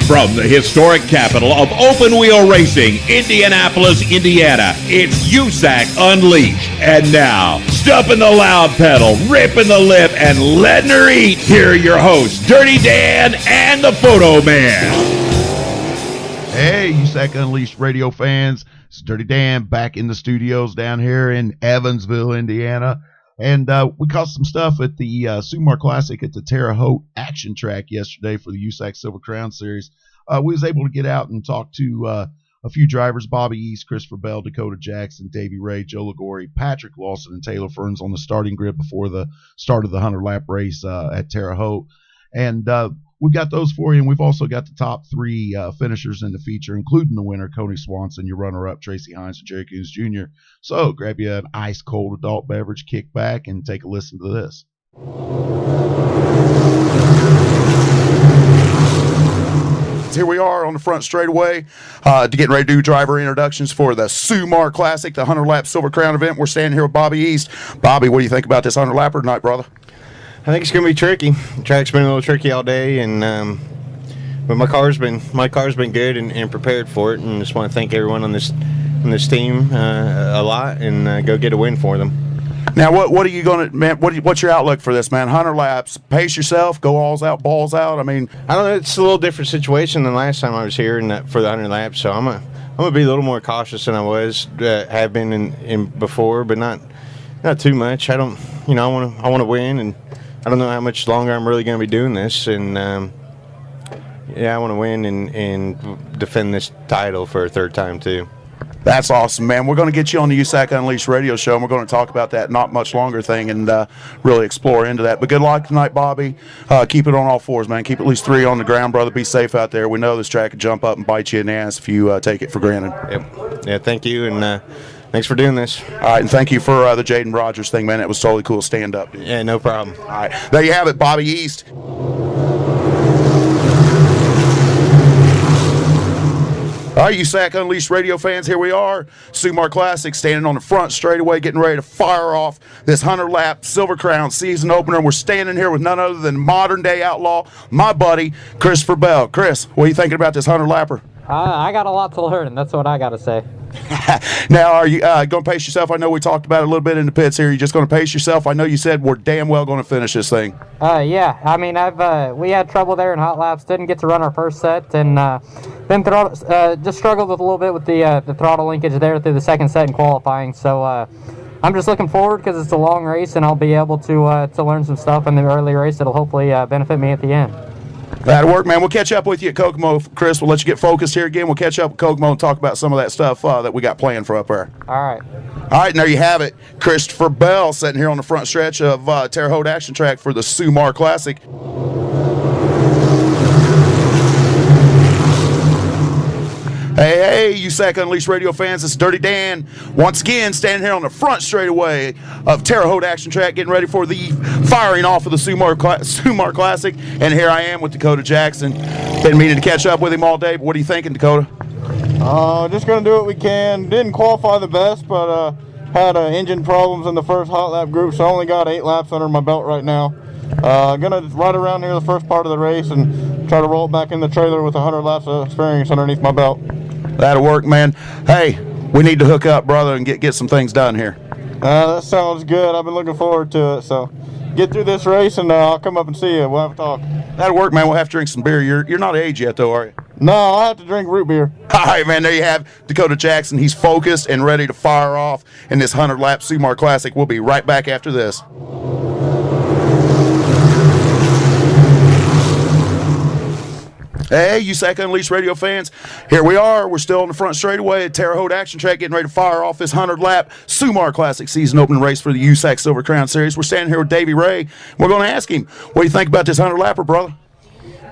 From the historic capital of open wheel racing, Indianapolis, Indiana, it's USAC Unleashed. And now, stumping the loud pedal, ripping the lip, and letting her eat, here are your hosts, Dirty Dan and the Photo Man. Hey, USAC Unleashed radio fans. It's Dirty Dan back in the studios down here in Evansville, Indiana. And we caught some stuff at the Sumar Classic at the Terre, Haute action track yesterday for the USAC Silver Crown Series. We was able to get out and talk to a few drivers, Bobby East, Christopher Bell, Dakota Jackson, Davey Ray, Joe Liguori, Patrick Lawson, and Taylor Ferns on the starting grid before the start of the 100-lap race at Terre Haute. And we've got those for you, and we've also got the top three finishers in the feature, including the winner, Kody Swanson, your runner-up, Tracy, Hines, and Jerry Coons Jr. So grab you an ice-cold adult beverage, kick back, and take a listen to this. Here we are on the front straightaway getting ready to do driver introductions for the Sumar Classic, the 100-lap Silver Crown event. We're standing here with Bobby East. Bobby, what do you think about this 100-lapper tonight, brother? I think it's going to be tricky. The track's been a little tricky all day, and but my car's been good and prepared for it. And just want to thank everyone on this team a lot, and go get a win for them. Now, what are you going to, man? What's your outlook for this, man? 100 laps, pace yourself, go alls out, balls out. I mean, I don't know. It's a little different situation than last time I was here for the 100 laps. So I'm gonna be a little more cautious than I was have been in before, but not too much. I don't, I want to win, and I don't know how much longer I'm really going to be doing this, and I want to win and defend this title for a third time too. That's awesome, man. We're going to get you on the USAC Unleashed radio show, and we're going to talk about that not much longer thing and really explore into that. But good luck tonight, Bobby. Keep it on all fours, man. Keep at least 3 on the ground, brother. Be safe out there. We know this track could jump up and bite you in the ass if you take it for granted. Yep. Yeah, thank you, and thanks for doing this. All right, and thank you for the Jaden Rogers thing, man. It was totally cool. Stand up, dude. Yeah, no problem. All right, there you have it, Bobby East. All right, USAC Unleashed radio fans, here we are, Sumar Classic, standing on the front straightaway, getting ready to fire off this 100-lap Silver Crown season opener. We're standing here with none other than modern-day outlaw, my buddy, Christopher Bell. Chris, what are you thinking about this 100-lapper? I got a lot to learn, and that's what I got to say. Now, are you going to pace yourself? I know we talked about it a little bit in the pits here. You're just going to pace yourself? I know you said we're damn well going to finish this thing. Yeah. I mean, we had trouble there in hot laps. Didn't get to run our first set, and then just struggled with a little bit with the throttle linkage there through the second set in qualifying. So I'm just looking forward because it's a long race, and I'll be able to learn some stuff in the early race that'll hopefully benefit me at the end. That'll work, man. We'll catch up with you at Kokomo, Chris. We'll let you get focused here again. We'll catch up at Kokomo and talk about some of that stuff that we got planned for up there. All right. All right, and there you have it. Christopher Bell sitting here on the front stretch of Terre Haute action track for the Sumar Classic. Hey, USAC Unleashed radio fans, it's Dirty Dan. Once again, standing here on the front straightaway of Terre Haute action track, getting ready for the firing off of the Sumar Classic. And here I am with Dakota Jackson. Been meaning to catch up with him all day, but what are you thinking, Dakota? Just going to do what we can. Didn't qualify the best, but had engine problems in the first hot lap group, so I only got 8 laps under my belt right now. Going to ride around here the first part of the race and try to roll it back in the trailer with 100 laps of experience underneath my belt. That'll work, man. Hey, we need to hook up, brother, and get some things done here. That sounds good. I've been looking forward to it. So get through this race, and I'll come up and see you. We'll have a talk. That'll work, man. We'll have to drink some beer. You're not of age yet, though, are you? No, I'll have to drink root beer. All right, man. There you have Dakota Jackson. He's focused and ready to fire off in this 100-lap Sumar Classic. We'll be right back after this. Hey, USAC Unleashed radio fans, here we are. We're still on the front straightaway at Terre Haute action track, getting ready to fire off this 100-lap Sumar Classic season opening race for the USAC Silver Crown Series. We're standing here with Davey Ray. We're going to ask him, what do you think about this 100-lapper, brother?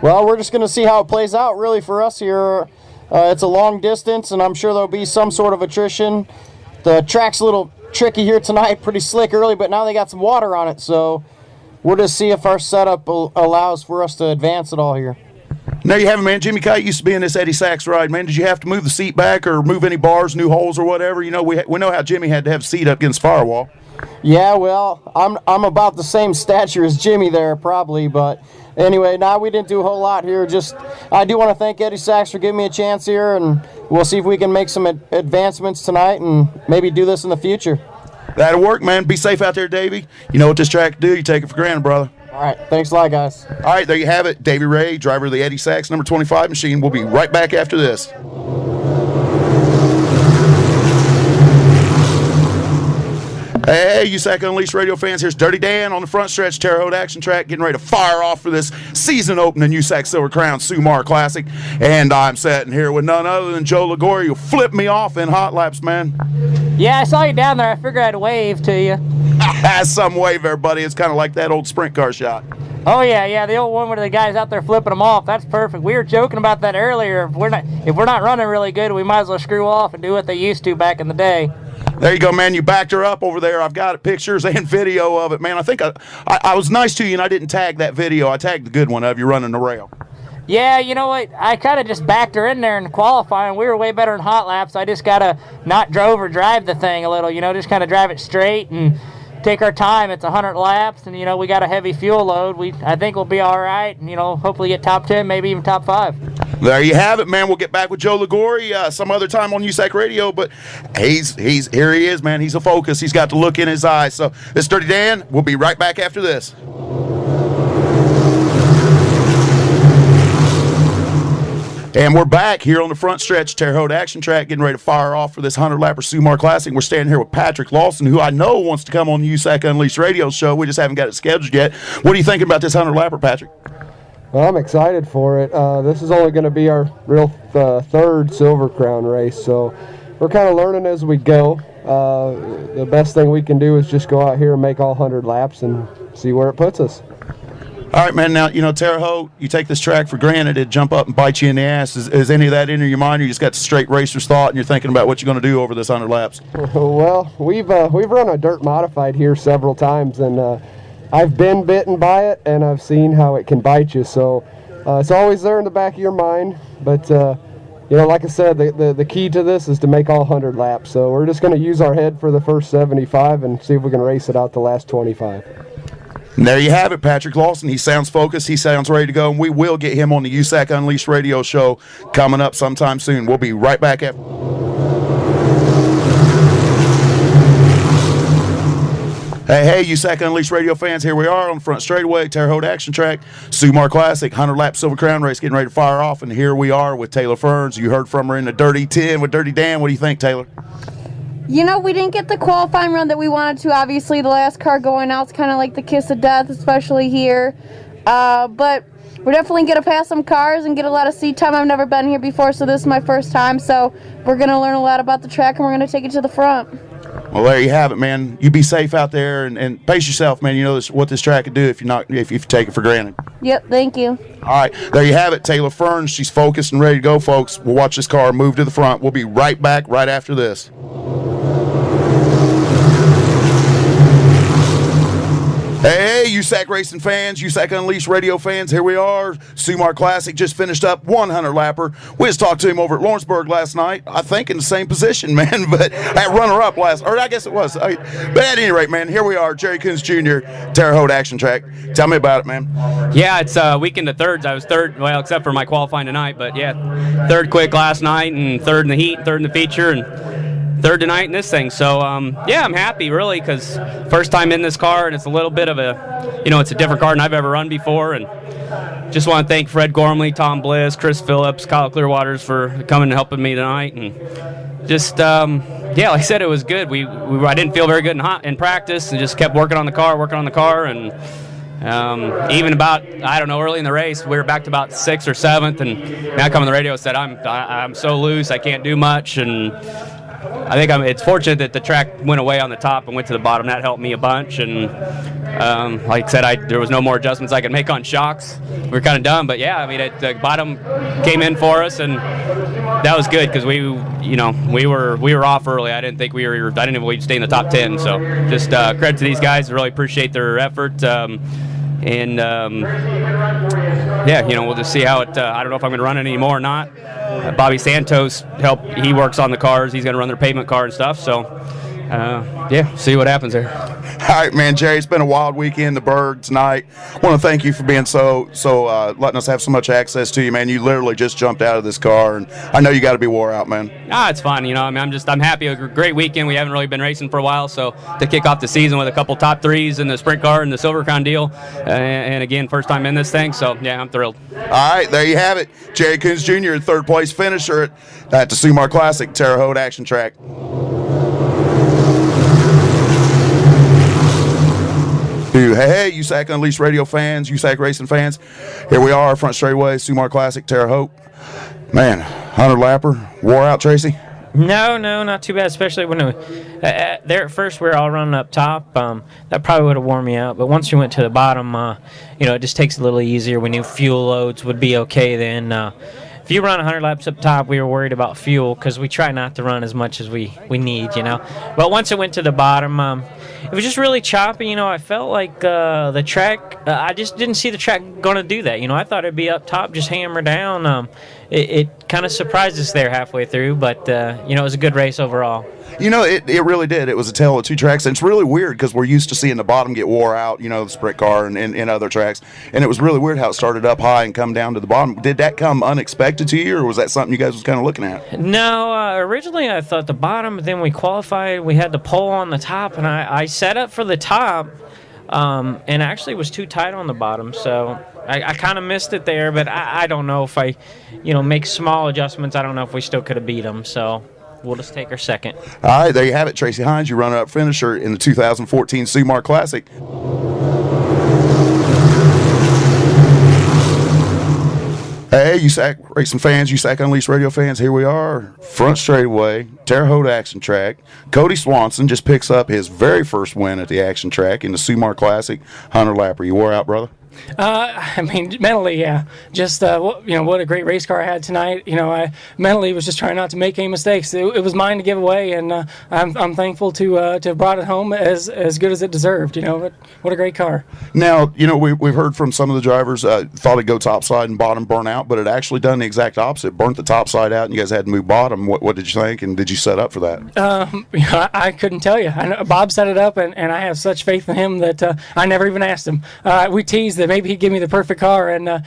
Well, we're just going to see how it plays out, really, for us here. It's a long distance, and I'm sure there'll be some sort of attrition. The track's a little tricky here tonight, pretty slick early, but now they got some water on it, so we'll just see if our setup allows for us to advance at all here. There you have it, man. Jimmy Kite used to be in this Eddie Sachs ride, man. Did you have to move the seat back or move any bars, new holes or whatever? You know, we know how Jimmy had to have a seat up against firewall. Yeah, well, I'm about the same stature as Jimmy there, probably, but anyway, we didn't do a whole lot here. Just, I do want to thank Eddie Sachs for giving me a chance here, and we'll see if we can make some advancements tonight and maybe do this in the future. That'll work, man. Be safe out there, Davey. You know what this track can do. You take it for granted, brother. All right, thanks a lot, guys. All right, there you have it. Davey Ray, driver of the Eddie Sachs number 25 machine. We'll be right back after this. Hey, USAC Unleashed radio fans, here's Dirty Dan on the front stretch, Terre Haute action track, getting ready to fire off for this season-opening USAC Silver Crown Sumar Classic. And I'm sitting here with none other than Joe Liguori, who flipped me off in hot laps, man. Yeah, I saw you down there. I figured I'd wave to you. Some wave, everybody. It's kind of like that old sprint car shot. Oh yeah, the old one where the guy's out there flipping them off. That's perfect. We were joking about that earlier. If we're not running really good, we might as well screw off and do what they used to back in the day. There you go, man. You backed her up over there. I've got pictures and video of it, man. I think I was nice to you, and I didn't tag that video. I tagged the good one of you running the rail. Yeah, you know what? I kind of just backed her in there in qualifying. We were way better in hot laps. I just got to not drive the thing a little, just kind of drive it straight and take our time. It's 100 laps, and, we got a heavy fuel load. I think we'll be all right, and, hopefully get top 10, maybe even top 5. There you have it, man. We'll get back with Joe Liguori some other time on USAC Radio, but he's here he is, man. He's a focus. He's got the look in his eyes. So this is Dirty Dan. We'll be right back after this. And we're back here on the front stretch, Terre Haute action track, getting ready to fire off for this 100-lapper Sumar Classic. We're standing here with Patrick Lawson, who I know wants to come on the USAC Unleashed radio show. We just haven't got it scheduled yet. What are you thinking about this 100-lapper, Patrick? Well, I'm excited for it. This is only going to be our real third Silver Crown race, so we're kind of learning as we go. The best thing we can do is just go out here and make all 100 laps and see where it puts us. All right, man. Now, Terre Haute, you take this track for granted, it'd jump up and bite you in the ass. Is any of that in your mind, or you just got straight racer's thought and you're thinking about what you're going to do over this 100 laps? Well, we've run a dirt modified here several times, and I've been bitten by it, and I've seen how it can bite you. So it's always there in the back of your mind. But, like I said, the key to this is to make all 100 laps. So we're just going to use our head for the first 75 and see if we can race it out the last 25. And there you have it, Patrick Lawson. He sounds focused. He sounds ready to go, and we will get him on the USAC Unleashed radio show coming up sometime soon. We'll be right back after. Hey, USAC Unleashed radio fans, here we are on the front straightaway, Terre Haute action track, Sumar Classic, 100-lap Silver Crown race getting ready to fire off, and here we are with Taylor Ferns. You heard from her in the Dirty 10 with Dirty Dan. What do you think, Taylor? We didn't get the qualifying run that we wanted to. Obviously, the last car going out is kind of like the kiss of death, especially here. But we're definitely going to pass some cars and get a lot of seat time. I've never been here before, so this is my first time. So we're going to learn a lot about the track, and we're going to take it to the front. Well, there you have it, man. You be safe out there and pace yourself, man. You know what this track can do if you take it for granted. Yep, thank you. All right, there you have it, Taylor Ferns. She's focused and ready to go, folks. We'll watch this car move to the front. We'll be right back right after this. Hey, USAC racing fans, USAC Unleashed radio fans, here we are. Sumar Classic just finished up 100-lapper. We just talked to him over at Lawrenceburg last night, I think in the same position, man, but at runner-up or I guess it was. But at any rate, man, here we are, Jerry Coons Jr., Terre Haute action track. Tell me about it, man. Yeah, it's weekend of thirds. I was third, well, except for my qualifying tonight, but yeah, third quick last night and third in the heat, third in the feature, and third tonight in this thing. So, yeah, I'm happy, really, because first time in this car, and it's a little bit of it's a different car than I've ever run before. And just want to thank Fred Gormley, Tom Bliss, Chris Phillips, Kyle Clearwaters for coming and helping me tonight. And just, like I said, it was good. I didn't feel very good in practice, and just kept working on the car, and even about, early in the race, we were back to about 6th or 7th, and I come on the radio and said, I'm so loose, I can't do much, and I think it's fortunate that the track went away on the top and went to the bottom. That helped me a bunch, and like I said, there was no more adjustments I could make on shocks. We were kind of done, but yeah, the bottom came in for us, and that was good because we were off early. I didn't think I didn't even believe we'd stay in the top 10. So just credit to these guys. Really appreciate their effort. We'll just see how it. I don't know if I'm going to run it anymore or not. Bobby Santos he works on the cars. He's going to run their pavement car and stuff. So Yeah, see what happens there. All right, man, Jerry, it's been a wild weekend, the Berg tonight. I want to thank you for being so letting us have so much access to you, man. You literally just jumped out of this car, and I know you got to be wore out, man. It's fun, you know. I mean, I'm happy. A great weekend. We haven't really been racing for a while, so to kick off the season with a couple top threes in the sprint car and the Silver Crown deal, and again, first time in this thing, so yeah, I'm thrilled. All right, there you have it. Jerry Coons Jr., third place finisher at the Sumar Classic, Terre Haute Action Track. Hey, USAC Unleashed radio fans, USAC racing fans. Here we are, front straightaway, Sumar Classic, Terre Haute. Man, 100 lapper, wore out, Tracy? No, not too bad, especially when there at first we were all running up top. That probably would have worn me out, but once we went to the bottom, it just takes a little easier. We knew fuel loads would be okay then. If you run 100 laps up top, we were worried about fuel because we try not to run as much as we need, But once it went to the bottom, it was just really choppy, I felt like the track, I just didn't see the track going to do that. I thought it'd be up top, just hammer down. It kind of surprised us there halfway through, but, it was a good race overall. It really did. It was a tale of two tracks, and it's really weird because we're used to seeing the bottom get wore out, the sprint car and other tracks, and it was really weird how it started up high and come down to the bottom. Did that come unexpected to you, or was that something you guys was kind of looking at? No, originally I thought the bottom, but then we qualified. We had the pole on the top, and I set up for the top, and actually was too tight on the bottom, so I kind of missed it there, but I don't know if I, make small adjustments. I don't know if we still could have beat them, so we'll just take our second. All right, there you have it. Tracy Hines, you runner-up finisher in the 2014 Sumar Classic. Hey, USAC racing fans, USAC Unleashed radio fans, here we are, front straightaway, Terre Haute Action Track. Kody Swanson just picks up his very first win at the Action Track in the Sumar Classic 100 lapper. You wore out, brother? Mentally, yeah. Just what a great race car I had tonight. I mentally was just trying not to make any mistakes. It was mine to give away, and I'm thankful to have brought it home as good as it deserved. What a great car. Now, we've heard from some of the drivers thought it'd go topside and bottom burn out, but it actually done the exact opposite. Burnt the topside out, and you guys had to move bottom. What did you think, and did you set up for that? I couldn't tell you. I know Bob set it up, and I have such faith in him that I never even asked him. We teased that maybe he'd give me the perfect car, and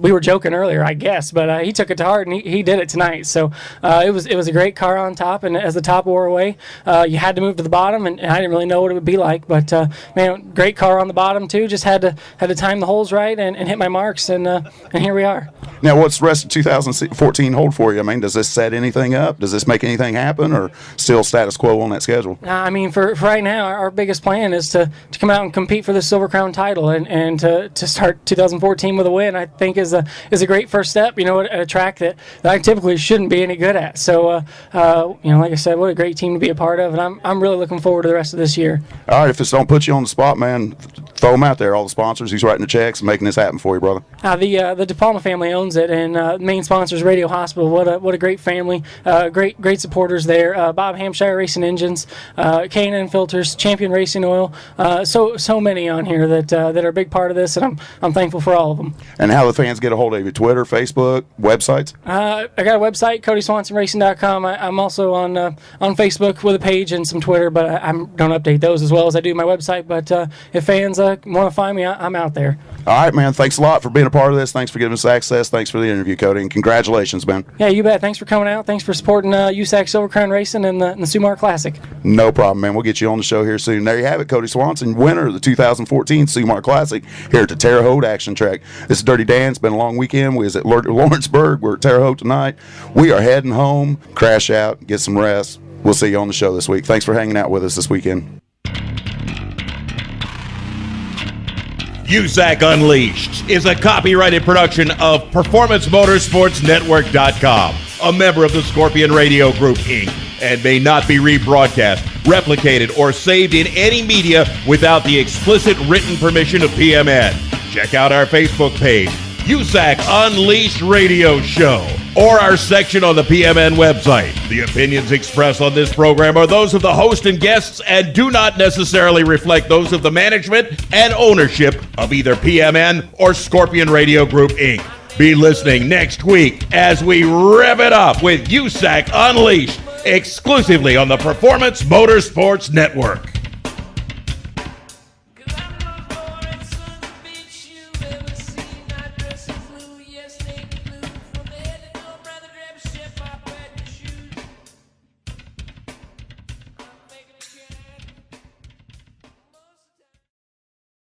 we were joking earlier, I guess, but he took it to heart, and he did it tonight. So it was a great car on top, and as the top wore away, you had to move to the bottom, and I didn't really know what it would be like, but man, great car on the bottom too. Just had to time the holes right and hit my marks, and here we are. Now, what's the rest of 2014 hold for you? Does this set anything up? Does this make anything happen, or still status quo on that schedule? For right now, our biggest plan is to come out and compete for the Silver Crown title, and to start 2014 with a win, I think is a great first step. At a track that I typically shouldn't be any good at. So, like I said, what a great team to be a part of, and I'm really looking forward to the rest of this year. All right, if this don't put you on the spot, man, throw them out there. All the sponsors, who's writing the checks and making this happen for you, brother? The DePalma family owns it, and main sponsors Radio Hospital. What a great family, great supporters there. Bob Hampshire Racing Engines, K&N Filters, Champion Racing Oil. So many on here that are a big part of this, and I'm thankful for all of them. And how the fans get a hold of you? Twitter, Facebook, websites? I got a website, CodySwansonRacing.com. I'm also on Facebook with a page and some Twitter, but I don't update those as well as I do my website. But if fans want to find me, I'm out there. All right, man. Thanks a lot for being a part of this. Thanks for giving us access. Thanks for the interview, Kody, and congratulations, man. Yeah, you bet. Thanks for coming out. Thanks for supporting USAC Silver Crown Racing and the Sumar Classic. No problem, man. We'll get you on the show here soon. There you have it, Kody Swanson, winner of the 2014 Sumar Classic here at the Terre Haute Action Track. This is Dirty Dan. It's been a long weekend. We was at Lawrenceburg. We're at Terre Haute tonight. We are heading home, crash out, get some rest. We'll see you on the show this week. Thanks for hanging out with us this weekend. USAC Unleashed is a copyrighted production of Performance Motorsports Network.com, a member of the Scorpion Radio Group, Inc., and may not be rebroadcast, replicated, or saved in any media without the explicit written permission of PMN. Check out our Facebook page, USAC Unleashed Radio Show, or our section on the PMN website. The opinions expressed on this program are those of the host and guests and do not necessarily reflect those of the management and ownership of either PMN or Scorpion Radio Group, Inc. Be listening next week as we rev it up with USAC Unleashed exclusively on the Performance Motorsports Network.